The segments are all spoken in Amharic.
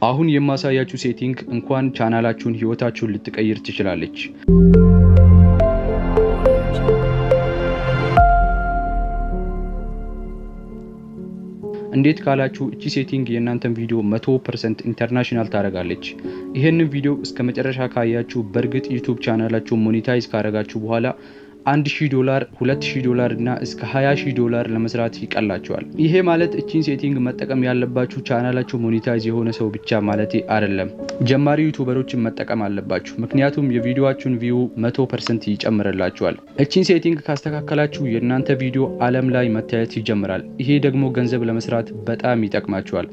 አሁን የማሳያችሁ ሴቲንግ እንኳን ቻናላችሁን ህይወታችሁን ልትቀይር ትችላለች። እንዴት ካላችሁ እቺ ሴቲንግ የእናንተን ቪዲዮ 100% ኢንተርናሽናል ታረጋለች። ይሄንን ቪዲዮ እስከ መጨረሻ ካያችሁ በርግጥ ዩቲዩብ ቻናላችሁን ሞኔታይዝ ካረጋችሁ በኋላ $1000 $2000 እና እስከ $20000 ለመስራት ይቀላችኋል። ይሄ ማለት እቺን ሴቲንግ መጠቀም ያለባችሁ ቻናላችሁ ሞኔታይዝ የሆነ ሰው ብቻ ማለት አይደለም፣ ጀማሪ ዩቲዩበሮችን መጠቀም አለባችሁ። ምክንያቱም የቪዲዮአችሁን ቪው 100% ይጨምርላችኋል። እቺን ሴቲንግ ካስተካከላችሁ የእናንተ ቪዲዮ ዓለም ላይ መታየት ይጀምራል። ይሄ ደግሞ ገንዘብ ለመስራት በጣም ይጠቅማችኋል።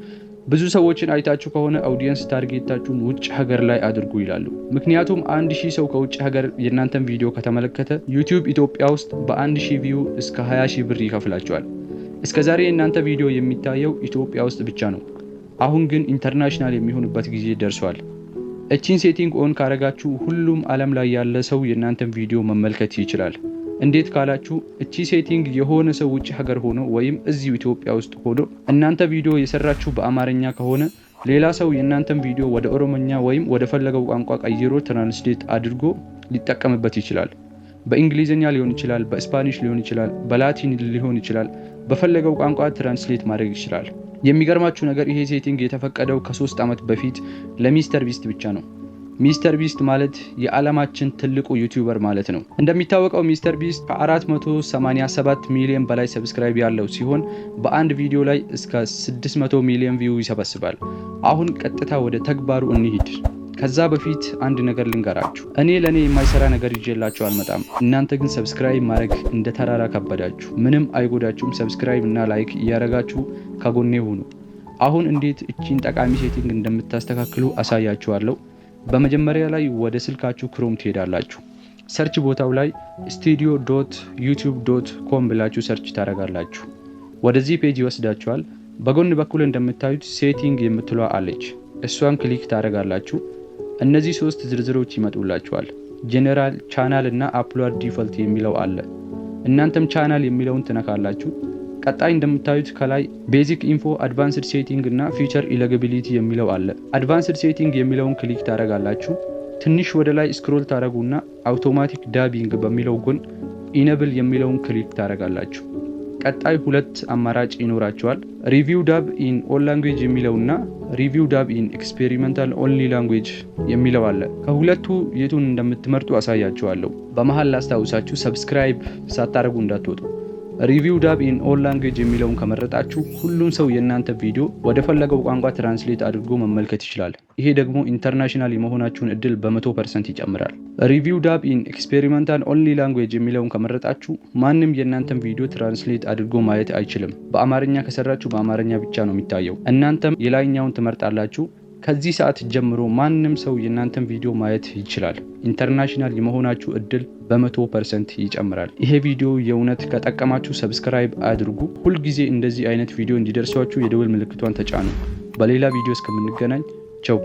ብዙ ሰዎችን አይታችሁ ከሆነ አውዲየንስ ታርጌታችሁን ውጭ ሀገር ላይ አድርጉ ይላሉ። ምክንያቱም 1000 ሰው ከውጭ ሀገር የእናንተን ቪዲዮ ከተመለከተ ዩቲዩብ ኢትዮጵያ ውስጥ በ1000 ቪው እስከ 20000 ብር ይከፍላችኋል። እስከዛሬ የእናንተ ቪዲዮ የሚታየው ኢትዮጵያ ውስጥ ብቻ ነው። አሁን ግን ኢንተርናሽናል የሚሆንበት ጊዜ ደርሷል። እቺን ሴቲንግ ኦን ካረጋችሁ ሁሉም ዓለም ላይ ያለ ሰው የእናንተን ቪዲዮ መመልከት ይችላል። እንዴት ካላችሁ እቺ ሴቲንግ የሆነ ሰው ውጭ ሀገር ሆኖ ወይም እዚሁ ኢትዮጵያ ውስጥ ሆኖ እናንተ ቪዲዮ የሰራችሁ በአማርኛ ከሆነ ሌላ ሰው የእናንተን ቪዲዮ ወደ ኦሮሞኛ ወይም ወደ ፈለገው ቋንቋ ቀይሮ ትራንስሌት አድርጎ ሊጠቀምበት ይችላል። በእንግሊዝኛ ሊሆን ይችላል፣ በስፓኒሽ ሊሆን ይችላል፣ በላቲን ሊሆን ይችላል። በፈለገው ቋንቋ ትራንስሌት ማድረግ ይችላል። የሚገርማችሁ ነገር ይሄ ሴቲንግ የተፈቀደው ከ3 ዓመት በፊት ለሚስተር ቢስት ብቻ ነው። ሚስተር ቢስት ማለት የዓለማችን ትልቁ ዩቲዩበር ማለት ነው። እንደሚታወቀው ሚስተር ቢስት ከ487 ሚሊዮን በላይ ሰብስክራይብ ያለው ሲሆን በአንድ ቪዲዮ ላይ እስከ 600 ሚሊዮን ቪው ይሰበስባል። አሁን ቀጥታ ወደ ተግባሩ እንሂድ። ከዛ በፊት አንድ ነገር ልንገራችሁ። እኔ ለኔ የማይሰራ ነገር ይዤላችሁ አልመጣም። እናንተ ግን ሰብስክራይብ ማድረግ እንደ ተራራ ከበዳችሁ። ምንም አይጎዳችሁም። ሰብስክራይብ እና ላይክ እያረጋችሁ ከጎኔ ሁኑ። አሁን እንዴት እቺን ጠቃሚ ሴቲንግ እንደምታስተካክሉ አሳያችኋለሁ። በመጀመሪያ ላይ ወደ ስልካችሁ ክሮም ትሄዳላችሁ። ሰርች ቦታው ላይ studio.youtube.com ብላችሁ ሰርች ታረጋላችሁ። ወደዚህ ፔጅ ይወስዳችኋል። በጎን በኩል እንደምታዩት ሴቲንግ የምትሏ አለች። እሷን ክሊክ ታረጋላችሁ። እነዚህ 3 ዝርዝሮች ይመጡላችኋል። ጄኔራል፣ ቻናል እና አፕሎድ ዲፎልት የሚለው አለ። እናንተም ቻናል የሚለውን ትነካላችሁ። ቀጣይ እንደምታዩት ከላይ ቤዚክ ኢንፎ፣ አድቫንስድ ሴቲንግ እና ፊቸር ኢሊጂቢሊቲ የሚለው አለ። አድቫንስድ ሴቲንግ የሚለውን ክሊክ ታረጋላችሁ። ትንሽ ወደ ላይ ስክሮል ታረጉና አውቶማቲክ ዳቢንግ በሚለው ጎን ኢኔብል የሚለውን ክሊክ ታረጋላችሁ። ቀጣይ 2 አማራጭ ይኖራችኋል። ሪቪው ዳብ ኢን ኦል ላንጉዌጅ የሚለውና ሪቪው ዳብ ኢን ኤክስፔሪመንታል ኦንሊ ላንጉዌጅ የሚለው አለ። ከሁለቱ የቱን እንደምትመርጡ አሳያችኋለሁ። በመሃል ላስታውሳችሁ ሰብስክራይብ ሳታረጉ እንዳትወጡ። ሪቪው ዳብ ኢን ኦል ላንጉዌጅ የሚለውን ከመረጣችሁ ሁሉም ሰው የእናንተ ቪዲዮ ወደ ፈለገው ቋንቋ ትራንስሌት አድርጎ መመልከት ይችላል። ይሄ ደግሞ ኢንተርናሽናል የመሆናችሁን እድል በ100% ይጨምራል። ሪቪው ዳብ ኢን ኤክስፔሪመንታል ኦንሊ ላንጉዌጅ የሚለውን ከመረጣችሁ ማንም የእናንተን ቪዲዮ ትራንስሌት አድርጎ ማየት አይችልም። በአማርኛ ከሰራችሁ በአማርኛ ብቻ ነው የሚታየው። እናንተም የላይኛውን ትመርጣላችሁ። ከዚህ ሰዓት ጀምሮ ማንም ሰው የእናንተን ቪዲዮ ማየት ይችላል። ኢንተርናሽናል የመሆናችሁ እድል በ100% ይጨምራል። ይሄ ቪዲዮ የእውነት ከጠቀማችሁ ሰብስክራይብ አድርጉ። ሁልጊዜ እንደዚህ አይነት ቪዲዮ እንዲደርሷችሁ የደወል ምልክቷን ተጫኑ። በሌላ ቪዲዮ እስከምንገናኝ ቻው።